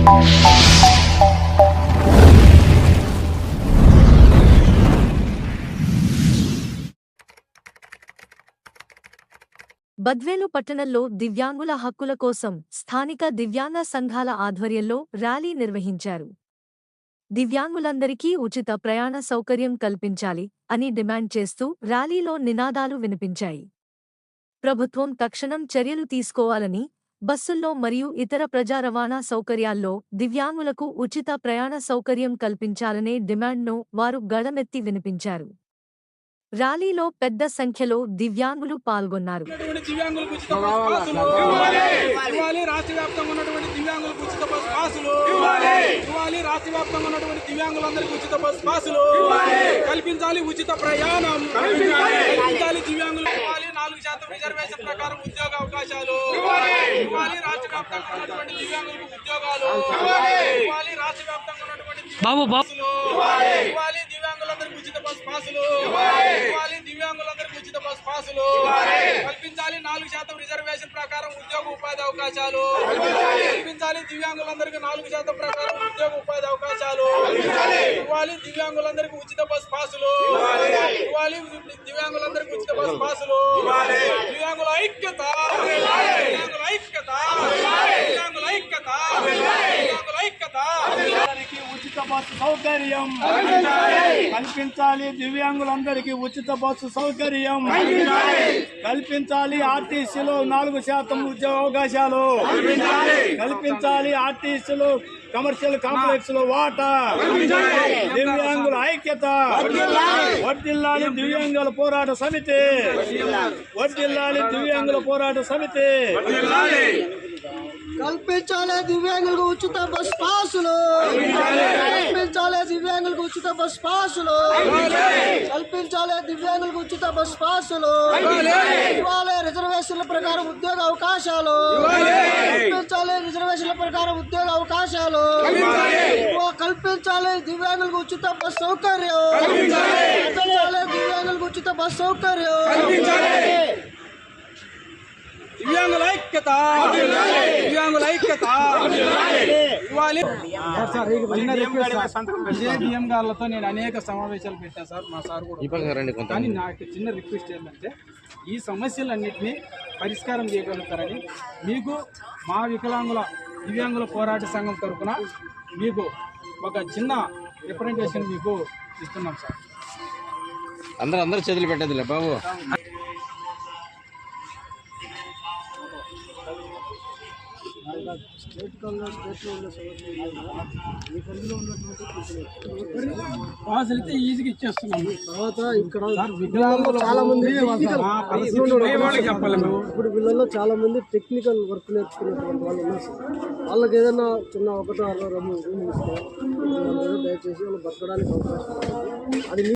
బద్వేలు పట్టణంలో దివ్యాంగుల హక్కుల కోసం స్థానిక దివ్యాంగ సంఘాల ఆధ్వర్యంలో ర్యాలీ నిర్వహించారు. దివ్యాంగులందరికీ ఉచిత ప్రయాణ సౌకర్యం కల్పించాలి అని డిమాండ్ చేస్తూ ర్యాలీలో నినాదాలు వినిపించాయి. ప్రభుత్వం తక్షణం చర్యలు తీసుకోవాలని, బస్సుల్లో మరియు ఇతర ప్రజా రవాణా సౌకర్యాల్లో దివ్యాంగులకు ఉచిత ప్రయాణ సౌకర్యం కల్పించాలనే డిమాండ్ను వారు గళమెత్తి వినిపించారు. ర్యాలీలో పెద్ద సంఖ్యలో దివ్యాంగులు పాల్గొన్నారు. కల్పించాలి ఉచిత ప్రయాణం, కల్పించాలి దివ్యాంగులు 4% రిజర్వేషన్ ప్రకారం ఉద్యోగ అవకాశాలు ఇవ్వాలి, రాష్ట్ర వ్యాప్తంగా ఉన్నటువంటి దివ్యాంగులకు ఉద్యోగాలు ఇవ్వాలి, రాష్ట్ర వ్యాప్తంగా ఉన్నటువంటి ఇవ్వాలి, దివ్యాంగులందరికీ ఉచిత బస్ పాసులు ఇవ్వాలి, దివ్యాంగులందరికీ ఉచిత బస్ పాసులు కల్పించాలి, 4% రిజర్వేషన్ ప్రకారం ఉద్యోగ ఉపాధి అవకాశాలు కల్పించాలి, దివ్యాంగులందరికీ 4% ప్రకారం ఉద్యోగ ఉపాధి అవకాశాలు ఇవ్వాలి, దివ్యాంగులందరికీ ఉచిత బస్ పాసులు ఇవ్వాలి, దివ్యాంగులందరికీ ఉచిత బస్ పాసులు దివ్యాంగుల ఐక్యత, దివ్యాంగుల ఐక్యత, దివ్యాంగుల ఐక్యత, దివ్యాంగుల ఐక్యత. ఉచిత బస్సు సౌకర్యం కల్పించాలి, దివ్యాంగులందరికీ ఉచిత బస్సు సౌకర్యం కల్పించాలి, ఆర్టీసీలో 4% ఉద్యోగ అవకాశాలు కల్పించాలి, ఆర్టీసీలో కమర్షియల్ కాంప్లెక్స్ లో వాటా దివ్యాంగుల ఐక్యత వర్ధిల్లాలి, దివ్యాంగుల పోరాట సమితి వర్ధిల్లాలి, దివ్యాంగుల పోరాట సమితి కల్పించాలి, దివ్యాంగులకు ఉచిత బస్ పాసులు కల్పించాలి, దివ్యాంగులకు ఉచిత బస్ పాసులు కల్పించాలి, దివ్యాంగులకు ఉచిత బస్ పాసులు ఇవ్వాలి, రిజర్వేషన్ల ప్రకారం ఉద్యోగ అవకాశాలు కల్పించాలి, రిజర్వేషన్ల ప్రకారం ఉద్యోగ అవకాశాలు కల్పించాలి, దివ్యాంగులకు ఉచిత బస్ సౌకర్యం కల్పించాలి, దివ్యాంగులకు ఉచిత బస్ సౌకర్యం దివ్యాంగుల ఐక్యత, దివ్యాంగుల ఐక్యత ఇవ్వాలి. డిఎం గారులతో నేను అనేక సమావేశాలు పెట్టాను సార్, మా సార్ కూడా. కానీ నాకు చిన్న రిక్వెస్ట్ ఏంటంటే ఈ సమస్యలన్నింటినీ పరిష్కారం చేయగలుగుతారని మీకు మా దివ్యాంగుల పోరాట సంఘం తరఫున మీకు ఒక చిన్న రిప్రజెంటేషన్ మీకు ఇస్తున్నాం సార్. అందరూ చేతులు పెట్టేదిలే బాబు. పాసులు అయితే ఈజీగా ఇచ్చేస్తున్నాం. తర్వాత ఇక్కడ చాలా మంది ఇప్పుడు వీళ్ళలో చాలా మంది టెక్నికల్ వర్క్ నేర్చుకునేటువంటి వాళ్ళు ఉన్నారు సార్. వాళ్ళకి ఏదైనా చిన్న 1 2 రూమ్ ఇస్తే దయచేసి వాళ్ళు బతకడానికి అవకాశం అది